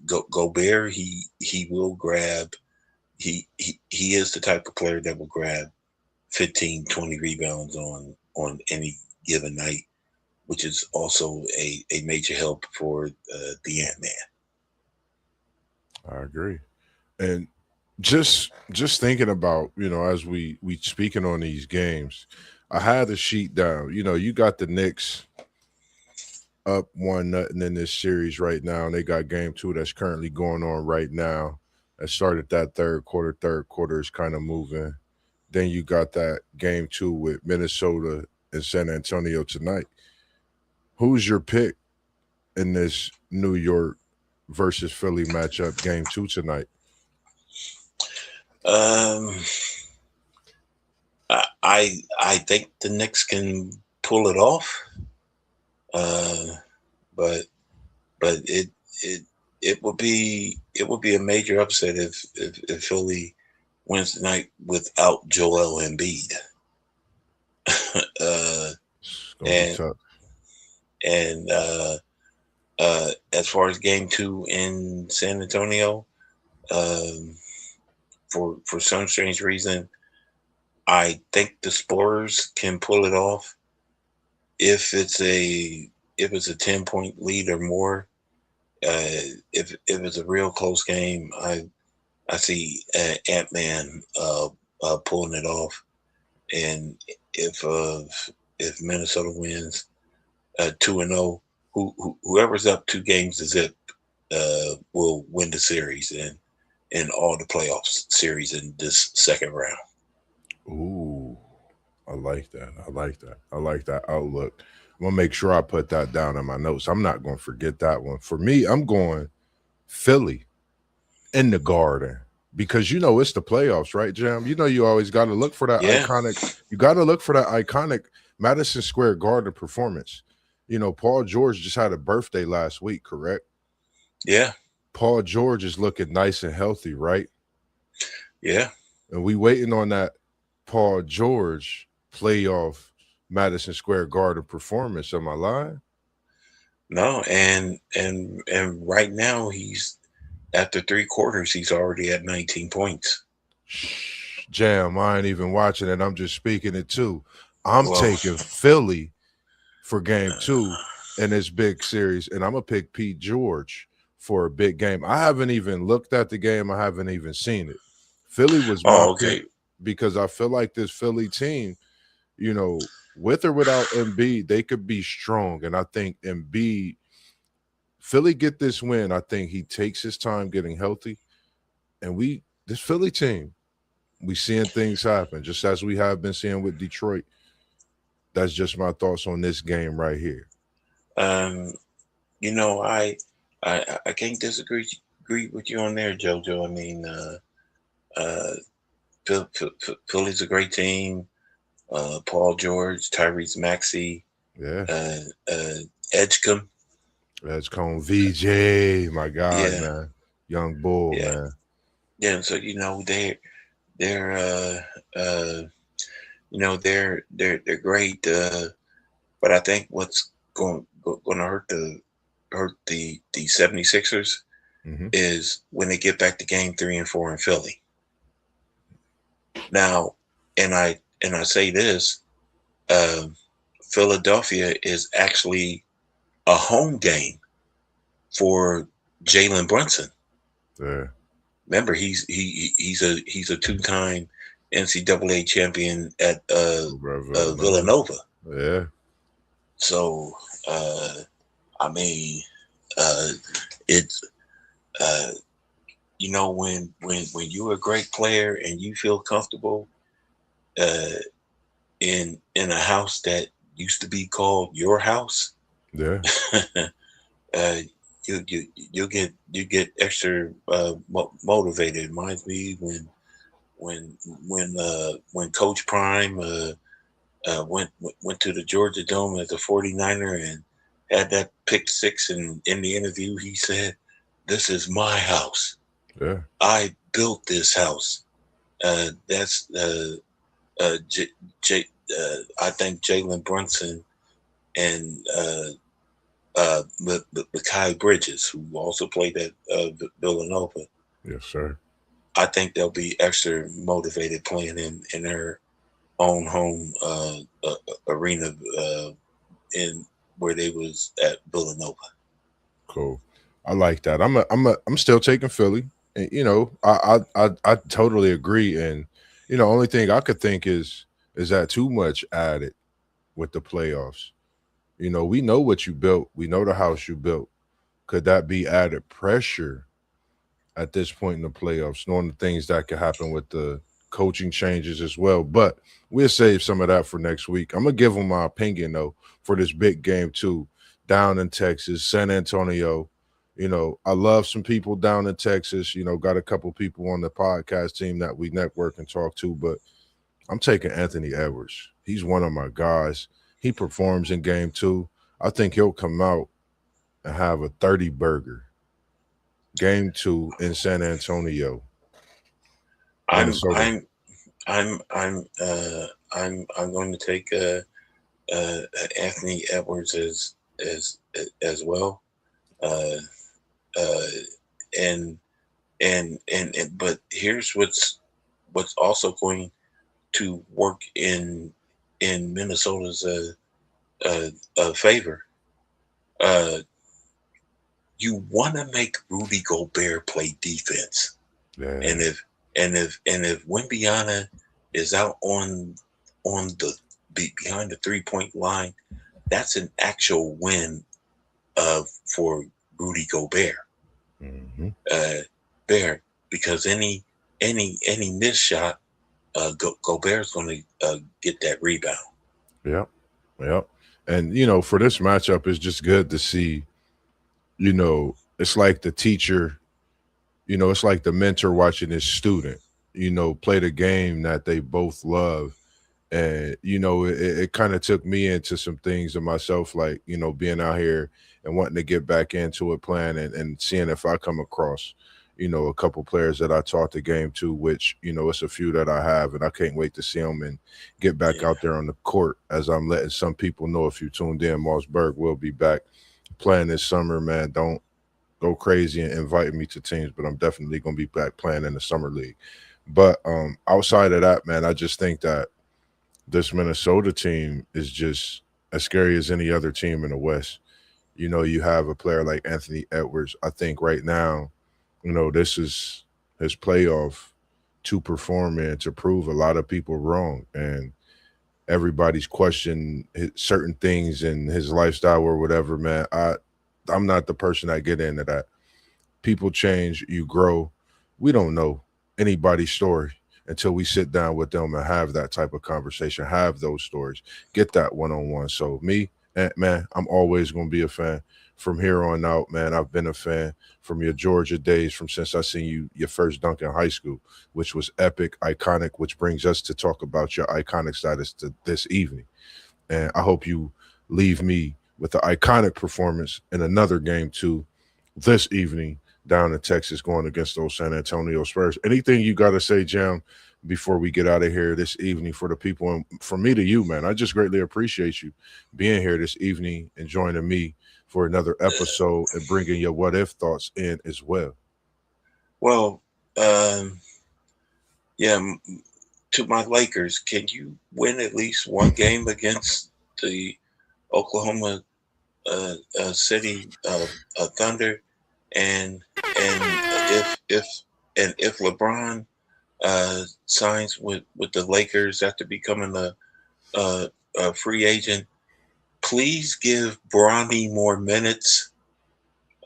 Gobert, he will grab. He is the type of player that will grab 15, 20 rebounds on any given night, which is also a major help for the Ant-Man. I agree. And just thinking about, as we speaking on these games, I had the sheet down. You got the Knicks up 1-0 in this series right now, and they got game 2 that's currently going on right now. That started that third quarter. Third quarter is kind of moving. Then you got that game 2 with Minnesota and San Antonio tonight. Who's your pick in this New York versus Philly matchup, game 2 tonight? I think the Knicks can pull it off, but it would be a major upset if Philly wins tonight without Joel Embiid. And as far as game 2 in San Antonio, for some strange reason, I think the Spurs can pull it off if it's a 10-point lead or more. If it's a real close game, I see Ant-Man pulling it off, and if Minnesota wins 2-0, whoever's up 2 games to zip will win the series and all the playoff series in this second round. Ooh, I like that. I like that outlook. I'm gonna make sure I put that down in my notes. I'm not gonna forget that one. For me, I'm going Philly in the Garden, because it's the playoffs, right, Jam? You always got to look for that iconic. You got to look for that iconic Madison Square Garden performance. Paul George just had a birthday last week, correct? Yeah, Paul George is looking nice and healthy, right? yeah. And we waiting on that Paul George playoff Madison Square Garden performance. Am I lying? No, and right now he's after 3 quarters, he's already at 19 points. Shh, Jam, I ain't even watching it. I'm just speaking it too. I'm Well, taking Philly for game two uh, in this big series, and I'm gonna pick Pete George for a big game. I haven't even looked at the game. I haven't even seen it. Philly was my oh, pick okay. because I feel like this Philly team, with or without Embiid, they could be strong. And I think Embiid, Philly get this win. I think he takes his time getting healthy. And this Philly team, we seeing things happen, just as we have been seeing with Detroit. That's just my thoughts on this game right here. Um, you know, I can't agree with you on there, JoJo. I mean, uh, Philly's a great team. Paul George, Tyrese Maxey, Yeah. uh, Edgecombe. That's called VJ, my guy, Yeah, man. Young bull, yeah, man. yeah. And so they're uh, they're great. But I think what's going to hurt the 76ers Hmm. is when they get back to game 3 and 4 in Philly. Now, and I say this, um, Philadelphia is actually a home game for Jalen Brunson. Yeah. Remember, he's a 2-time NCAA champion at Villanova. Villanova. Yeah. So I mean, uh, it's uh, when you're a great player and you feel comfortable uh, in a house that used to be called your house, Yeah. uh, you get extra motivated. It reminds me when when Coach Prime went to the Georgia Dome as a 49er and had that pick six, and in the interview he said, "This is my house. Yeah. I built this house." That's J, J, I think Jalen Brunson and Mikal Bridges, who also played at Villanova. Yes, sir. I think they'll be extra motivated playing in their own home arena in where they was at Villanova. Cool. I like that. I'm still taking Philly. And I totally agree. And only thing I could think is that too much added with the playoffs. We know what you built. We know the house you built. Could that be added pressure at this point in the playoffs, knowing the things that could happen with the coaching changes as well? But we'll save some of that for next week. I'm gonna give them my opinion though for this big game too, down in Texas, San Antonio. I love some people down in Texas. Got a couple people on the podcast team that we network and talk to, but I'm taking Anthony Edwards. He's one of my guys. He performs in game two. I think he'll come out and have a 30 burger. Game two in San Antonio, I'm Minnesota. I'm I'm I'm I'm going to take uh, Anthony Edwards as well. Uh, uh, and and but here's what's also going to work in Minnesota's favor. Uh, you want to make Rudy Gobert play defense, Yeah, and if Wimbiana is out on the behind the 3 point line, that's an actual win for Rudy Gobert. hmm Uh, Bear, because any missed shot, Gobert's going to get that rebound. yep, yep. And for this matchup, it's just good to see. It's like the teacher. It's like the mentor watching his student. Play the game that they both love, And it kind of took me into some things of myself, like being out here and wanting to get back into it, playing and seeing if I come across a couple players that I taught the game to, which it's a few that I have, and I can't wait to see them and get back Yeah. out there on the court. As I'm letting some people know, if you tuned in, Mossberg will be back playing this summer. Man, don't go crazy and invite me to teams, but I'm definitely going to be back playing in the summer league. But outside of that, man, I just think that this Minnesota team is just as scary as any other team in the West. You have a player like Anthony Edwards. I think right now, this is his playoff to perform and to prove a lot of people wrong. And everybody's questioning certain things in his lifestyle or whatever, man. I'm not the person that get into that. People change, you grow. We don't know anybody's story until we sit down with them and have that type of conversation, have those stories, get that one-on-one. So me, man, I'm always going to be a fan. From here on out, man, I've been a fan from your Georgia days, from since I seen you your first dunk in high school, which was epic, iconic, which brings us to talk about your iconic status to this evening. And I hope you leave me with an iconic performance in another game too this evening down in Texas, going against those San Antonio Spurs. Anything you got to say, Jam, before we get out of here this evening for the people? And from me to you, man, I just greatly appreciate you being here this evening and joining me for another episode and bringing your what if thoughts in as well. Well, yeah, to my Lakers, can you win at least one game against the Oklahoma City Thunder? And if LeBron signs with the Lakers after becoming a free agent, please give Bronny more minutes.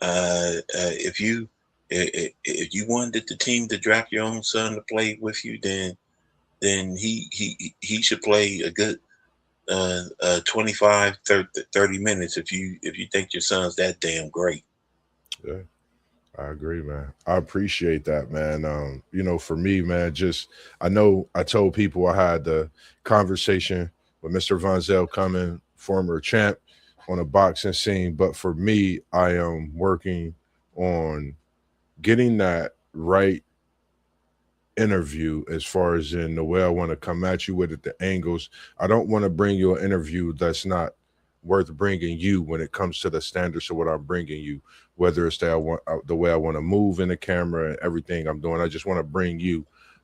If you wanted the team to draft your own son to play with you, then he should play a good 25, 30 minutes if you think your son's that damn great. Yeah. I agree, man. I appreciate that, man. For me, man, just I know I told people I had the conversation with Mr. Von Zell coming, former champ on a boxing scene. But for me, I am working on getting that right interview as far as in the way I want to come at you with it, the angles. I don't want to bring you an interview that's not worth bringing you when it comes to the standards of what I'm bringing you, whether it's that the way I want to move in the camera and everything I'm doing. I just want to bring you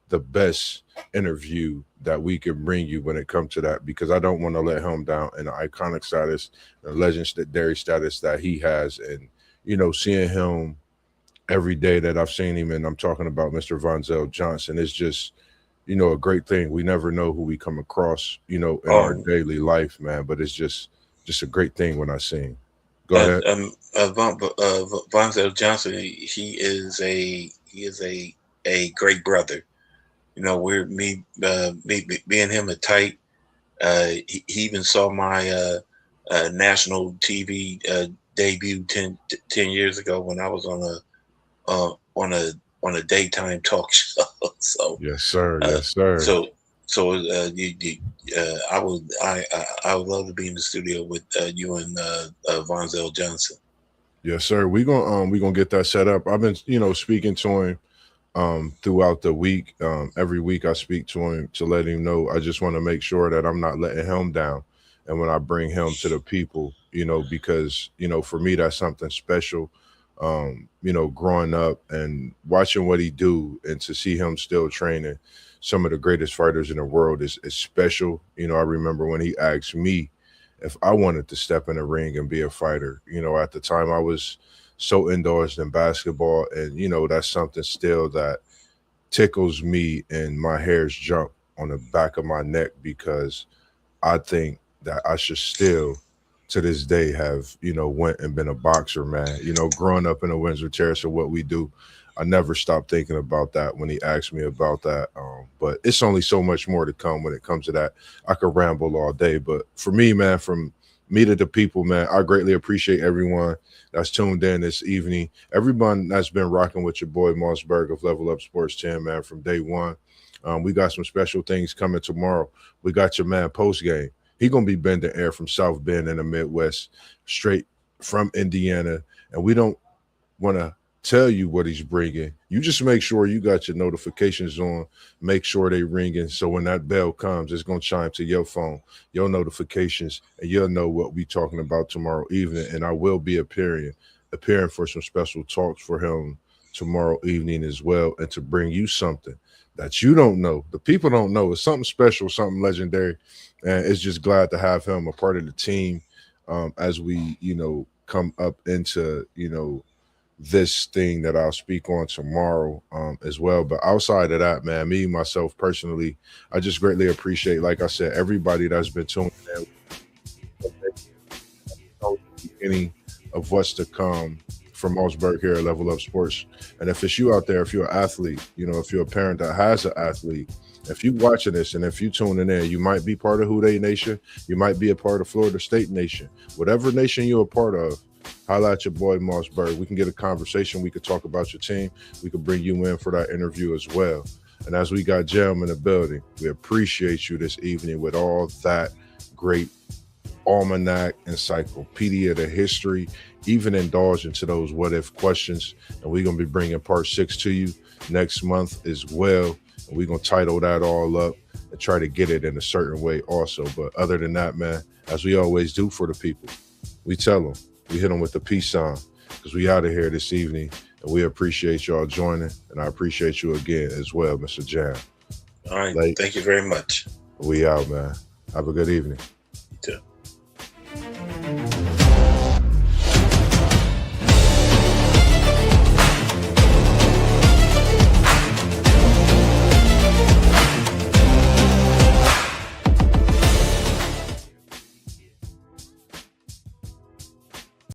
the best interview that we can bring you when it comes to that, because I don't want to let him down in the iconic status, the legendary status that he has. And, seeing him every day that I've seen him, and I'm talking about Mr. Von Zell Johnson, is just, a great thing. We never know who we come across, in our daily life, man, but it's just a great thing when I see him. Go ahead. Von Zell Johnson, he is a great brother. We're me and him are tight. He even saw my national TV debut 10 years ago when I was on a daytime talk show. So yes, sir. Yes, sir. So I would love to be in the studio with you and Von Zell Johnson. Yes, sir. We gonna get that set up. I've been speaking to him throughout the week. Every week I speak to him to let him know I just want to make sure that I'm not letting him down. And when I bring him to the people, because for me that's something special. Growing up and watching what he do, and to see him still training some of the greatest fighters in the world is special. I remember when he asked me if I wanted to step in the ring and be a fighter. At the time I was so indulged in basketball, and that's something still that tickles me and my hairs jump on the back of my neck, because I think that I should still to this day have went and been a boxer, man. Growing up in the Windsor Terrace of what we do, I never stopped thinking about that when he asked me about that. But it's only so much more to come when it comes to that. I could ramble all day, but for me, man, from meet of the people, man. I greatly appreciate everyone that's tuned in this evening. Everyone that's been rocking with your boy Mossberg of Level Up Sports 10, man, from day one. We got some special things coming tomorrow. We got your man post game. He gonna be bending air from South Bend in the Midwest, straight from Indiana, and we don't want to tell you what he's bringing. You just make sure you got your notifications on. Make sure they ringing, so when that bell comes, it's gonna chime to your phone, your notifications, and you'll know what we talking about tomorrow evening. And I will be appearing for some special talks for him tomorrow evening as well, and to bring you something that you don't know, the people don't know. It's something special, something legendary, and it's just glad to have him a part of the team as we, come up into, this thing that I'll speak on tomorrow as well. But outside of that, man, me, myself personally, I just greatly appreciate, like I said, everybody that's been tuning in the beginning of what's to come from Mossberg here at Level Up Sports. And if it's you out there, if you're an athlete, if you're a parent that has an athlete, if you're watching this and if you're tuning in, you might be part of Who Dey Nation. You might be a part of Florida State Nation. Whatever nation you're a part of, holla at your boy Mossberg. We can get a conversation. We could talk about your team. We could bring you in for that interview as well. And as we got Jam in the building, we appreciate you this evening with all that great almanac, encyclopedia, the history, even indulge into those what if questions. And we're going to be bringing part 6 to you next month as well. And we're going to title that all up and try to get it in a certain way also. But other than that, man, as we always do for the people, we tell them, we hit them with the peace sign, because we out of here this evening. And we appreciate y'all joining. And I appreciate you again as well, Mr. Jam. All right. Thank you very much. We out, man. Have a good evening.